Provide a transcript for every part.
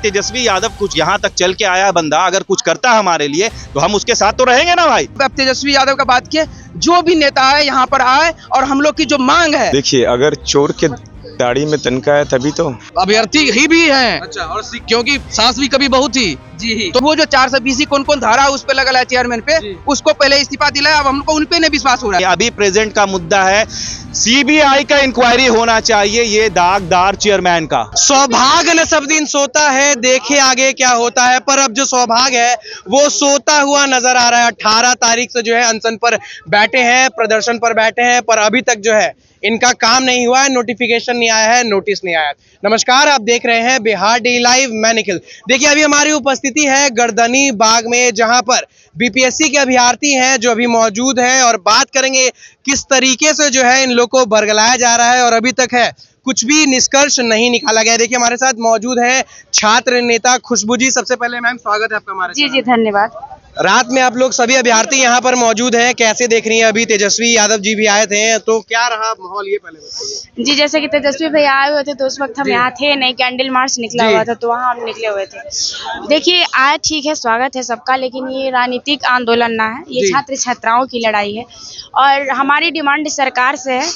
तेजस्वी यादव कुछ यहाँ तक चल के आया बंदा अगर कुछ करता है हमारे लिए तो हम उसके साथ तो रहेंगे ना भाई। अब तेजस्वी यादव का बात किए, जो भी नेता है यहाँ पर आए और हम लोग की जो मांग है। देखिए, अगर चोर के दाढ़ी में तनका है तभी तो अभ्यर्थी ही भी हैं। अच्छा, और क्योंकि सास भी कभी बहू थी जी, तो वो जो 420 कौन धारा उस पे लगा है चेयरमैन पे, उसको पहले इस्तीफा दिलाया, अब हमको उन पे नहीं विश्वास हो रहा है। अभी प्रेजेंट का मुद्दा है सीबीआई का इंक्वायरी होना चाहिए ये दागदार चेयरमैन का। सौभाग्य न सब दिन सोता है, देखे आगे क्या होता है, पर अब जो सौभाग्य है वो सोता हुआ नजर आ रहा है। 18 तारीख से जो है अनशन पर बैठे हैं, प्रदर्शन पर बैठे हैं, पर अभी तक जो है इनका काम नहीं हुआ है, नोटिफिकेशन नहीं आया है, नोटिस नहीं आया है। नमस्कार, आप देख रहे हैं बिहार डेली लाइव, मैं निखिल। देखिए, अभी हमारी उपस्थिति है गर्दनी बाग में, जहां पर बीपीएससी के अभ्यर्थी हैं जो अभी मौजूद हैं, और बात करेंगे किस तरीके से जो है इन लोग को बरगलाया जा रहा है और अभी तक है कुछ भी निष्कर्ष नहीं निकाला गया। देखिए, हमारे साथ मौजूद है छात्र नेता खुशबू जी। सबसे पहले मैम स्वागत है आपका हमारे जी जी, धन्यवाद। रात में आप लोग सभी अभ्यर्थी यहाँ पर मौजूद हैं, कैसे देख रही हैं? अभी तेजस्वी यादव जी भी आए थे, तो क्या रहा माहौल, ये पहले बताइए। जी, जैसे कि तेजस्वी भैया आए हुए थे तो उस वक्त हम यहाँ थे नहीं, कैंडल मार्च निकला हुआ था तो वहाँ हम निकले हुए थे। देखिए, आए ठीक है, स्वागत है सबका, लेकिन ये राजनीतिक आंदोलन ना है, ये छात्र छात्राओं की लड़ाई है और हमारी डिमांड सरकार से है।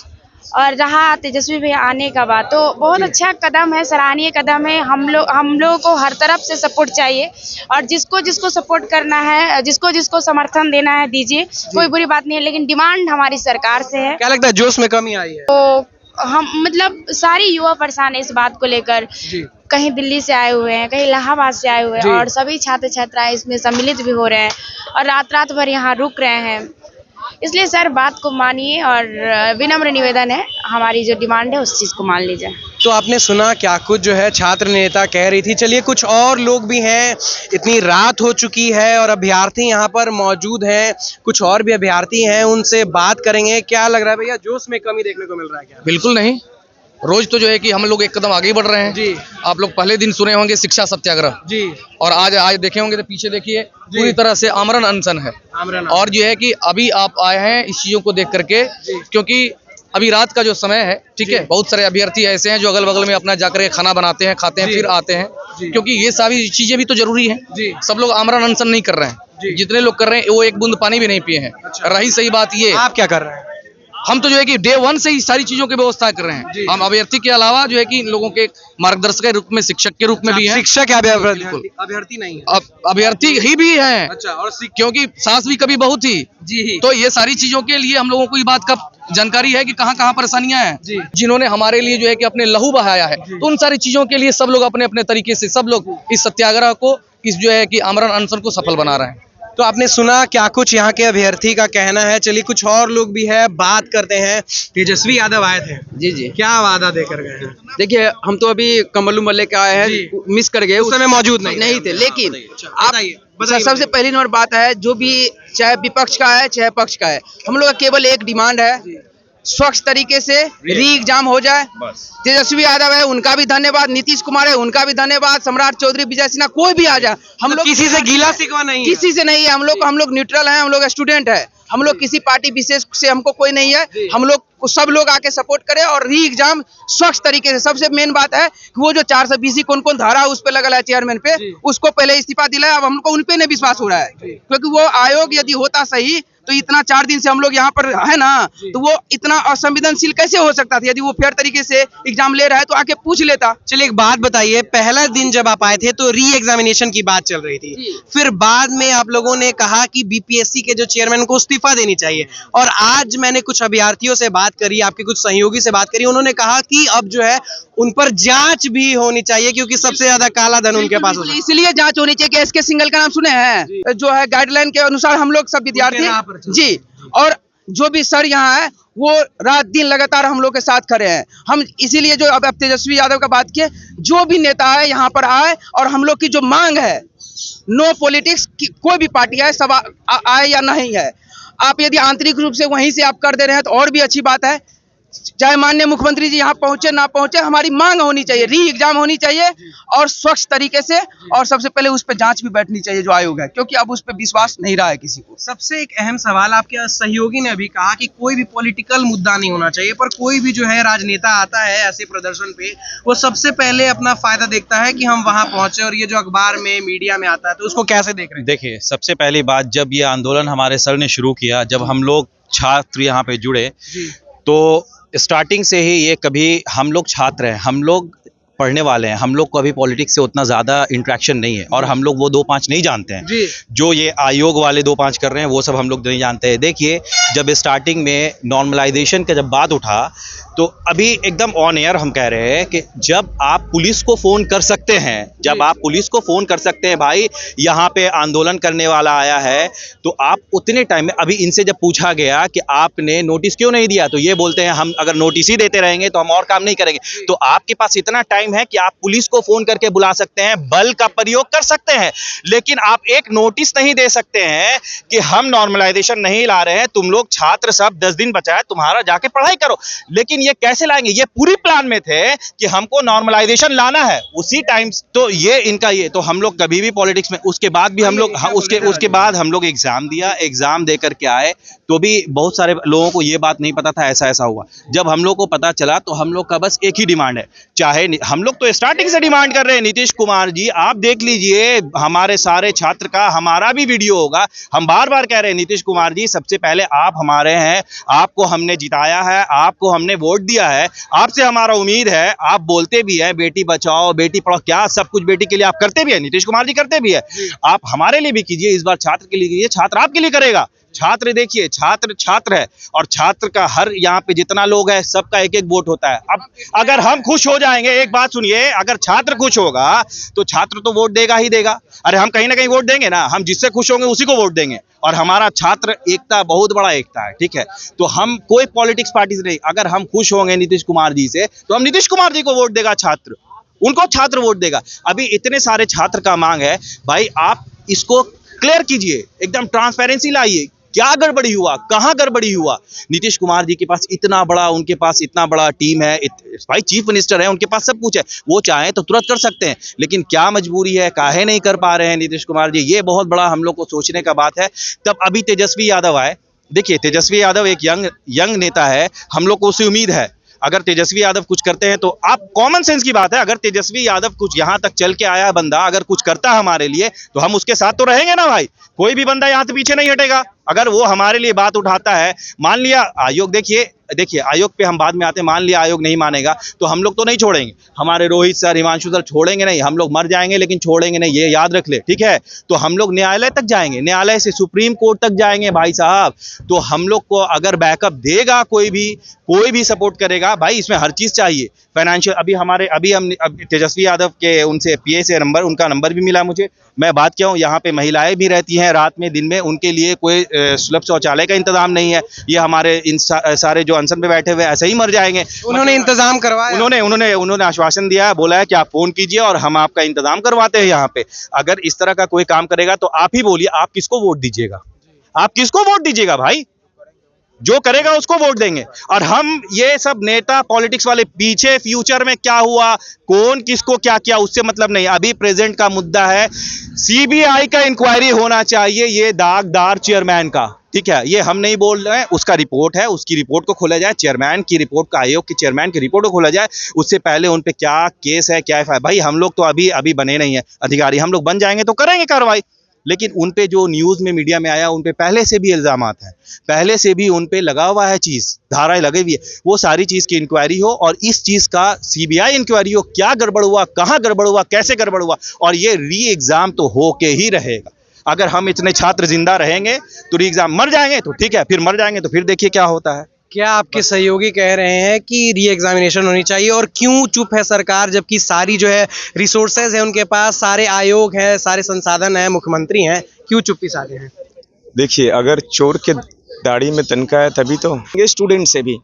और रहा तेजस्वी भैया आने का बात, तो बहुत अच्छा कदम है, सराहनीय कदम है। हम लोगों को हर तरफ से सपोर्ट चाहिए और जिसको जिसको सपोर्ट करना है, जिसको जिसको समर्थन देना है दीजिए, कोई बुरी बात नहीं है, लेकिन डिमांड हमारी सरकार से है। क्या लगता है जोश में कमी आई है? तो हम मतलब सारी युवा परेशान है इस बात को लेकर। कहीं दिल्ली से आए हुए हैं, कहीं इलाहाबाद से आए हुए हैं और सभी छात्र छात्राएं इसमें सम्मिलित भी हो रहे हैं और रात रात भर यहाँ रुक रहे हैं। इसलिए सर बात को मानिए और विनम्र निवेदन है, हमारी जो डिमांड है उस चीज़ को मान लीजिए। तो आपने सुना क्या कुछ जो है छात्र नेता कह रही थी। चलिए, कुछ और लोग भी हैं, इतनी रात हो चुकी है और अभ्यर्थी यहाँ पर मौजूद हैं, कुछ और भी अभ्यर्थी हैं, उनसे बात करेंगे। क्या लग रहा है भैया, जोश में कमी देखने को मिल रहा है क्या? बिल्कुल नहीं, रोज तो जो है कि हम लोग एक कदम आगे बढ़ रहे हैं जी। आप लोग पहले दिन सुने होंगे शिक्षा सत्याग्रह जी, और आज देखे होंगे तो पीछे देखिए पूरी तरह से आमरण अनशन है। और जो है कि अभी आप आए हैं इस चीजों को देख करके, क्योंकि अभी रात का जो समय है, ठीक है, बहुत सारे अभ्यर्थी ऐसे हैं जो अगल बगल में अपना जाकर खाना बनाते हैं, खाते हैं, फिर आते हैं, क्योंकि ये सारी चीजें भी तो जरूरी है। सब लोग आमरण अनशन नहीं कर रहे हैं, जितने लोग कर रहे हैं वो एक बूंद पानी भी नहीं पिए हैं। रही सही बात ये, आप क्या कर रहे हैं? हम तो जो है कि डे 1 से ही सारी चीजों की व्यवस्था कर रहे हैं। हम अभ्यर्थी के अलावा जो है कि लोगों के मार्गदर्शक के रूप में, शिक्षक के रूप में भी हैं। शिक्षक है, अभ्यर्थी नहीं है। अभ्यर्थी ही भी हैं। अच्छा, और क्योंकि सास भी कभी बहू थी जी, तो ये सारी चीजों के लिए हम लोगों को ये बात का जानकारी है कि कहाँ कहाँ परेशानियां हैं, जिन्होंने हमारे लिए जो है कि अपने लहू बहाया है, तो उन सारी चीजों के लिए सब लोग अपने अपने तरीके से सब लोग इस सत्याग्रह को, इस जो है कि आमरण अनशन को सफल बना रहे हैं। तो आपने सुना क्या कुछ यहाँ के अभ्यर्थी का कहना है। चलिए, कुछ और लोग भी है, बात करते हैं। तेजस्वी यादव आए थे जी जी, क्या वादा देकर गए हैं? देखिए, हम तो अभी कमलू मल्ले के आए हैं, मिस कर गए, उस समय मौजूद नहीं थे। लेकिन बताइए। सबसे पहली नंबर बात है, जो भी चाहे विपक्ष का है चाहे पक्ष का है, हम लोग का केवल एक डिमांड है, स्वच्छ तरीके से री एग्जाम हो जाए। तेजस्वी यादव है, उनका भी धन्यवाद, नीतीश कुमार है, उनका भी धन्यवाद, सम्राट चौधरी, विजय सिन्हा, कोई भी आ जाए, हम लोग किसी से गीला शिकवा नहीं है, किसी से नहीं है। हम लोग न्यूट्रल हैं, हम लोग स्टूडेंट है, हम लोग किसी पार्टी विशेष से हमको कोई नहीं है। हम लोग सब लोग आके सपोर्ट करें और री एग्जाम स्वच्छ तरीके से। सबसे मेन बात है कि वो जो 420 कौन धारा उस पे लगा है चेयरमैन पे, उसको पहले इस्तीफा दिलाया, अब हमको उन पे नहीं विश्वास हो रहा है, क्योंकि वो आयोग यदि होता सही तो इतना 4 दिन से हम लोग यहाँ पर है ना, तो वो इतना असंवेदनशील कैसे हो सकता था? यदि वो फेयर तरीके से एग्जाम ले रहा है तो आके पूछ लेता। चलिए, एक बात बताइए, पहला दिन जब आप आए थे तो री एग्जामिनेशन की बात चल रही थी, फिर बाद में आप लोगों ने कहा कि बीपीएससी के जो चेयरमैन को इस्तीफा देनी चाहिए, और आज मैंने कुछ अभ्यर्थियों से बात करी, आपके कुछ सहयोगी से बात करी, उन्होंने कहा कि अब जो है उन पर जांच भी होनी चाहिए, क्योंकि सबसे ज्यादा काला धन उनके पास होता है, इसलिए जांच होनी चाहिए। एसके सिंघल का नाम सुने हैं, जो है गाइडलाइन के अनुसार हम लोग सब विद्यार्थी जी, और जो भी सर यहाँ है वो रात दिन लगातार हम लोग के साथ खड़े हैं। हम इसीलिए जो अब तेजस्वी यादव का बात किए, जो भी नेता है यहाँ पर आए और हम लोग की जो मांग है, नो पॉलिटिक्स, कोई भी पार्टी है, सब आए या नहीं है, आप यदि आंतरिक रूप से वहीं से आप कर दे रहे हैं तो और भी अच्छी बात है। चाहे माननीय मुख्यमंत्री जी यहाँ पहुंचे ना पहुंचे, हमारी मांग होनी चाहिए, री एग्जाम होनी चाहिए और स्वच्छ तरीके से, और सबसे पहले उस पर जांच भी बैठनी चाहिए जो आयोग है, क्योंकि अब उस पर विश्वास नहीं रहा है किसी को। सबसे एक अहम सवाल, आपके सहयोगी ने अभी कहा कि कोई भी पॉलिटिकल मुद्दा नहीं होना चाहिए, पर कोई भी जो है राजनेता आता है ऐसे प्रदर्शन पे, वो सबसे पहले अपना फायदा देखता है कि हम वहां पहुंचे, और ये जो अखबार में मीडिया में आता है, तो उसको कैसे देख रहे हैं? देखिए, सबसे पहली बात, जब ये आंदोलन हमारे सर ने शुरू किया, जब हम लोग छात्र यहाँ पे जुड़े, तो स्टार्टिंग से ही ये कभी, हम लोग छात्र हैं, हम लोग पढ़ने वाले हैं, हम लोग को अभी पॉलिटिक्स से उतना ज़्यादा इंटरेक्शन नहीं है, और हम लोग वो 2-5 नहीं जानते हैं जी। जो ये आयोग वाले 2-5 कर रहे हैं, वो सब हम लोग नहीं जानते हैं। देखिए, जब स्टार्टिंग में नॉर्मलाइजेशन का जब बात उठा, तो अभी एकदम ऑन एयर हम कह रहे हैं कि जब आप पुलिस को फ़ोन कर सकते हैं, जब आप पुलिस को फ़ोन कर सकते हैं, भाई यहाँ पे आंदोलन करने वाला आया है, तो आप उतने टाइम में, अभी इनसे जब पूछा गया कि आपने नोटिस क्यों नहीं दिया, तो ये बोलते हैं हम अगर नोटिस ही देते रहेंगे तो हम और काम नहीं करेंगे। तो आपके पास इतना टाइम है कि आप पुलिस को फ़ोन करके बुला सकते हैं, बल का प्रयोग कर सकते हैं, लेकिन आप एक नोटिस नहीं दे सकते हैं कि हम नॉर्मलाइजेशन नहीं ला रहे हैं, तुम लोग छात्र सब 10 दिन बचा है तुम्हारा, जाके पढ़ाई करो। लेकिन ये कैसे लाएंगे? ये पूरी प्लान में थे कि हमको नॉर्मलाइजेशन लाना है उसी टाइम, तो ये इनका ये, तो हम लोग कभी भी पॉलिटिक्स में, उसके बाद भी हम लोग, हाँ, उसके बाद हम लोग एग्जाम दिया, एग्जाम दे करके आए, तो भी बहुत सारे लोगों को ये बात नहीं पता था ऐसा ऐसा हुआ। जब हम लोग को पता चला, तो हम लोग का बस एक ही डिमांड है, चाहे हम लोग तो स्टार्टिंग से डिमांड कर रहे हैं, नीतीश कुमार जी आप देख लीजिए, हमारे सारे छात्र का हमारा भी वीडियो होगा, हम बार बार कह रहे हैं, नीतीश कुमार जी सबसे पहले आप हमारे हैं, आपको हमने जिताया है, आपको हमने वोट दिया है, आपसे हमारा उम्मीद है, आप बोलते भी हैं बेटी बचाओ बेटी पढ़ाओ, क्या सब कुछ बेटी के लिए आप करते भी हैं, नीतीश कुमार जी करते भी है, आप हमारे लिए भी कीजिए, इस बार छात्र के लिए कीजिए, छात्र आपके लिए करेगा। छात्र देखिए, छात्र छात्र है, और छात्र का हर यहाँ पे जितना लोग है सबका एक एक वोट होता है। अब अगर हम खुश हो जाएंगे, एक बात सुनिए, अगर छात्र खुश होगा तो छात्र तो वोट देगा ही देगा। अरे हम कहीं ना कहीं वोट देंगे ना, हम जिससे खुश होंगे उसी को वोट देंगे, और हमारा छात्र एकता बहुत बड़ा एकता है, ठीक है। तो हम कोई पॉलिटिक्स पार्टी से नहीं, अगर हम खुश होंगे नीतीश कुमार जी से, तो हम नीतीश कुमार जी को वोट देगा छात्र, उनको छात्र वोट देगा। अभी इतने सारे छात्र का मांग है, भाई आप इसको क्लियर कीजिए, एकदम ट्रांसपेरेंसी लाइए, क्या गड़बड़ी हुआ, कहाँ गड़बड़ी हुआ। नीतीश कुमार जी के पास इतना बड़ा, उनके पास इतना बड़ा टीम है, भाई चीफ मिनिस्टर है, उनके पास सब कुछ है, वो चाहें तो तुरंत कर सकते हैं, लेकिन क्या मजबूरी है, काहे नहीं कर पा रहे हैं नीतीश कुमार जी, ये बहुत बड़ा हम लोग को सोचने का बात है। तब अभी तेजस्वी यादव आए, देखिए तेजस्वी यादव एक यंग नेता है, हम लोग को उससे उम्मीद है, अगर तेजस्वी यादव कुछ करते हैं तो आप, कॉमन सेंस की बात है, अगर तेजस्वी यादव कुछ यहाँ तक चल के आया बंदा अगर कुछ करता है हमारे लिए, तो हम उसके साथ तो रहेंगे ना भाई, कोई भी बंदा यहाँ से पीछे नहीं हटेगा। अगर वो हमारे लिए बात उठाता है, मान लिया आयोग, देखिए आयोग पे हम बाद में आते हैं, मान लिया आयोग नहीं मानेगा तो हम लोग तो नहीं छोड़ेंगे, हमारे रोहित सर, हिमांशु सर छोड़ेंगे नहीं, हम लोग मर जाएंगे लेकिन छोड़ेंगे नहीं, ये याद रख ले, ठीक है। तो हम लोग न्यायालय तक जाएंगे, न्यायालय से सुप्रीम कोर्ट तक जाएंगे भाई साहब। तो हम लोग को अगर बैकअप देगा कोई भी सपोर्ट करेगा, भाई इसमें हर चीज़ चाहिए, फाइनेंशियल। अभी हम तेजस्वी यादव के उनसे PA से उनका नंबर भी मिला मुझे, मैं बात किया हूँ, यहाँ पे महिलाएं भी रहती हैं रात में दिन में, उनके लिए कोई सुलभ शौचालय का इंतजाम नहीं है, ये हमारे इन सारे जो अनशन पे बैठे हुए ऐसे ही मर जाएंगे। उन्होंने इंतजाम करवाया, उन्होंने आश्वासन दिया है, बोला है कि आप फोन कीजिए और हम आपका इंतजाम करवाते हैं यहाँ पे। अगर इस तरह का कोई काम करेगा तो आप ही बोलिए, आप किसको वोट दीजिएगा, आप किसको वोट दीजिएगा भाई, जो करेगा उसको वोट देंगे। और हम ये सब नेता पॉलिटिक्स वाले पीछे फ्यूचर में क्या हुआ, कौन किसको क्या किया, उससे मतलब नहीं, अभी प्रेजेंट का मुद्दा है CBI का इंक्वायरी होना चाहिए ये दागदार चेयरमैन का, ठीक है। ये हम नहीं बोल रहे हैं, उसका रिपोर्ट है, उसकी रिपोर्ट को खोला जाए, चेयरमैन की रिपोर्ट का, आयोग के चेयरमैन की रिपोर्ट को खोला जाए, उससे पहले उन पे क्या केस है, क्या है। भाई हम लोग तो अभी बने नहीं है अधिकारी, हम लोग बन जाएंगे तो करेंगे कार्रवाई, लेकिन उन पे जो न्यूज़ में मीडिया में आया, उन पे पहले से भी इल्जामात हैं, पहले से भी उन पे लगा हुआ है चीज़, धाराएं लगी हुई है, वो सारी चीज़ की इंक्वायरी हो, और इस चीज़ का CBI इंक्वायरी हो, क्या गड़बड़ हुआ, कहाँ गड़बड़ हुआ, कैसे गड़बड़ हुआ, और ये री एग्ज़ाम तो हो के ही रहेगा। अगर हम इतने छात्र जिंदा रहेंगे तो री एग्ज़ाम, मर जाएंगे तो ठीक है, फिर मर जाएंगे तो फिर देखिए क्या होता है। क्या आपके सहयोगी कह रहे हैं कि री एग्जामिनेशन होनी चाहिए, और क्यों चुप है सरकार, जबकि सारी जो है रिसोर्सेज है उनके पास, सारे आयोग है, सारे संसाधन है, मुख्यमंत्री हैं, क्यों चुप्पी साधे हैं? देखिए, अगर चोर के दाढ़ी में तनका है तभी तो, ये स्टूडेंट से भी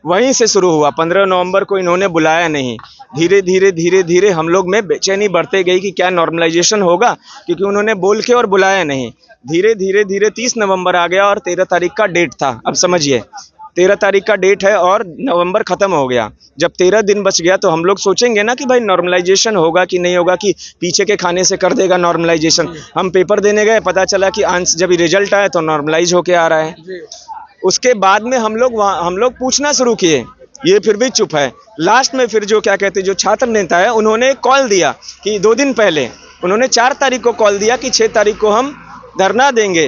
वहीं से शुरू हुआ। 15 नवंबर को इन्होंने बुलाया नहीं, धीरे धीरे हम लोग में बेचैनी बढ़ते गई कि क्या नॉर्मलाइजेशन होगा, क्योंकि उन्होंने बोल के और बुलाया नहीं। धीरे धीरे 30 नवंबर आ गया और 13 तारीख का डेट था। अब समझिए 13 तारीख का डेट है और नवंबर ख़त्म हो गया। जब 13 दिन बच गया तो हम लोग सोचेंगे ना कि भाई नॉर्मलाइजेशन होगा कि नहीं होगा, कि पीछे के खाने से कर देगा नॉर्मलाइजेशन। हम पेपर देने गए, पता चला कि जब रिजल्ट आया तो नॉर्मलाइज होके आ रहा है। उसके बाद में हम लोग पूछना शुरू किए, ये फिर भी चुप है। लास्ट में फिर जो क्या कहते, जो छात्र नेता है उन्होंने कॉल दिया कि 2 दिन पहले, उन्होंने 4 तारीख को कॉल दिया कि 6 तारीख को हम धरना देंगे।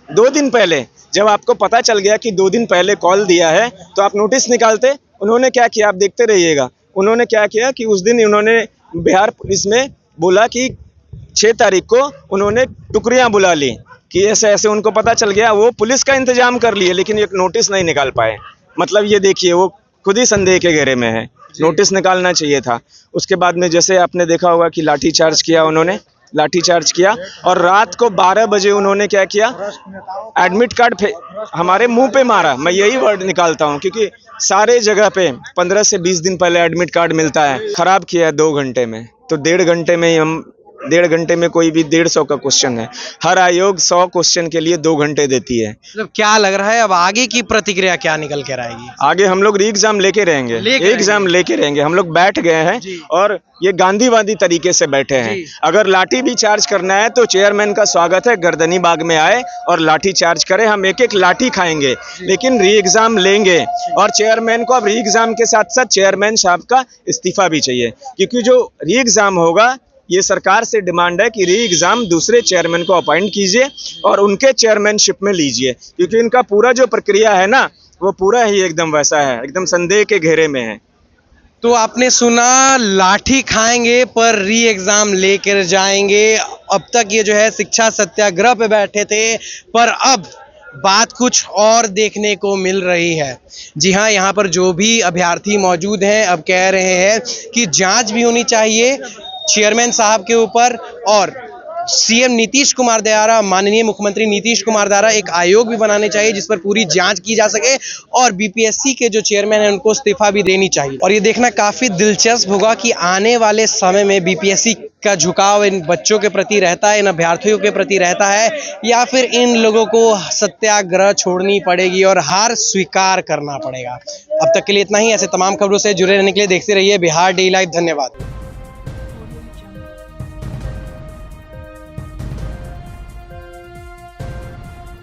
2 दिन पहले जब आपको पता चल गया कि 2 दिन पहले कॉल दिया है तो आप नोटिस निकालते। उन्होंने क्या किया, आप देखते रहिएगा। उन्होंने क्या किया कि उस दिन उन्होंने बिहार पुलिस में बोला कि 6 तारीख को उन्होंने टुकड़ियां बुला ली, कि ऐसे ऐसे उनको पता चल गया। वो पुलिस का इंतजाम कर लिए लेकिन एक नोटिस नहीं निकाल पाए। मतलब ये देखिए, वो खुद ही संदेह के घेरे में है। नोटिस निकालना चाहिए था। उसके बाद में जैसे आपने देखा होगा कि लाठीचार्ज किया, उन्होंने लाठीचार्ज किया और रात को 12 बजे उन्होंने क्या किया, एडमिट कार्ड हमारे मुंह पे मारा। मैं यही वर्ड निकालता हूं क्योंकि सारे जगह पे 15 से 20 दिन पहले एडमिट कार्ड मिलता है। खराब किया 2 घंटे में, तो 1.5 घंटे में ही हम 1.5 घंटे में कोई भी 150 का क्वेश्चन है। हर आयोग 100 क्वेश्चन के लिए 2 घंटे देती है। मतलब क्या लग रहा है अब आगे की प्रतिक्रिया क्या निकल कर आएगी? आगे हम लोग री एग्जाम लेके रहेंगे, एग्जाम लेके रहेंगे। हम लोग बैठ गए हैं और ये गांधीवादी तरीके से बैठे हैं। अगर लाठी भी चार्ज करना है तो चेयरमैन का स्वागत है, गर्दनी बाग में आए और लाठी चार्ज करें। हम एक एक लाठी खाएंगे लेकिन री एग्जाम लेंगे। और चेयरमैन को अब री एग्जाम के साथ साथ चेयरमैन साहब का इस्तीफा भी चाहिए, क्योंकि जो री एग्जाम होगा, ये सरकार से डिमांड है कि री एग्जाम दूसरे चेयरमैन को अपॉइंट कीजिए और उनके चेयरमैनशिप में लीजिए, क्योंकि इनका पूरा जो प्रक्रिया है ना, वो पूरा ही एकदम वैसा है, एकदम संदेह के घेरे में है। तो आपने सुना, लाठी खाएंगे पर री एग्जाम लेकर जाएंगे। अब तक ये जो है शिक्षा सत्याग्रह पे बैठे थे, पर अब बात कुछ और देखने को मिल रही है। जी हाँ, यहाँ पर जो भी अभ्यर्थी मौजूद हैं अब कह रहे हैं कि जांच भी होनी चाहिए चेयरमैन साहब के ऊपर, और सीएम नीतीश कुमार द्वारा, माननीय मुख्यमंत्री नीतीश कुमार द्वारा एक आयोग भी बनाने चाहिए जिस पर पूरी जांच की जा सके, और बीपीएससी के जो चेयरमैन हैं उनको इस्तीफा भी देनी चाहिए। और ये देखना काफ़ी दिलचस्प होगा कि आने वाले समय में बीपीएससी का झुकाव इन बच्चों के प्रति रहता है, इन अभ्यर्थियों के प्रति रहता है, या फिर इन लोगों को सत्याग्रह छोड़नी पड़ेगी और हार स्वीकार करना पड़ेगा। अब तक के लिए इतना ही। ऐसे तमाम खबरों से जुड़े रहने के लिए देखते रहिए बिहार डेली लाइव। धन्यवाद।